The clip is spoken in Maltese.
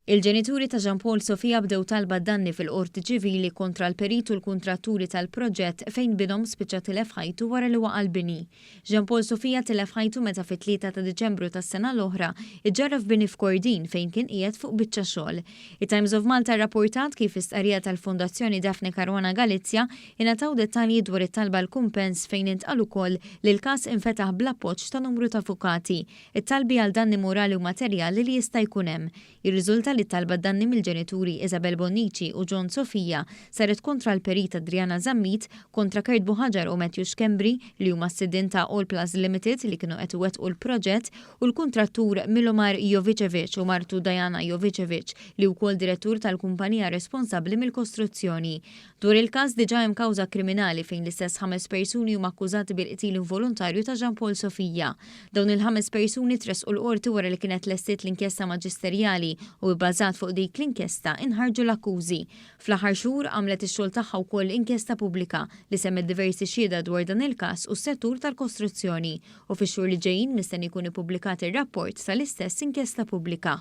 Il-ġenituri ta' Jean Paul Sofia bdew talba danni fil-qorti ċivili kontra l-perit u l-kuntratturi tal-proġett fejn bidhom spiċċa tilef ħajtu wara li waqa' l-bini. Jean Paul Sofia tilef ħajtu meta fit-3 ta' Diċembru tas-sena l-oħra iġġarraf bini f'Kordin fejn kien qiegħed fuq biċċa xogħol. Il-Times of Malta rrapportat kif istqarrija tal-Fondazzjoni Daphne Caruana Galizja ingħataw dettalji dwar it-talba l-kumpens fejn intqal ukoll li l-każ infetaħ bl-appoġġ ta' numru ta' avukati. It-talbi għal danni morali u materjali li jista' jkun hemm. Ir-riżulta li talba danni mill-ġenituri Isabel Bonnici u John Sofia saret kontra l-perita Adriana Zammit, kontra Kurt Buħaġar u Matthew Schembri li huma s-siddin ta' All Plus Limited li kienu qed iwettqu l-proġett u l-kuntrattur Milomar Jovicevic u martu Diana Jovicevic li wkoll direttur tal-kumpanija responsabbli mill-kostruzzjoni. Dwar il-każ diġà hemm kawża kriminali fejn l-istess 5 persuni huma akkużati bil-qtil involontarju ta' Jean Paul Sofia. Dawn il-5 persuni tresqu l-qorti wara li kienet lestiet l-inkjesta maġisterjali u bbażat fuq dik l-inkjesta inħarġu l-akkużi. Fl-aħħar xhur għamlet ix-xogħol tagħha wkoll inkjesta pubblika li semmet diversi xhieda dwar dan il-każ u s-settur tal-kostruzzjoni u fix-xhur li ġejjin mistenni jkun ippubblikat ir-rapport tal-istess inkjesta pubblika.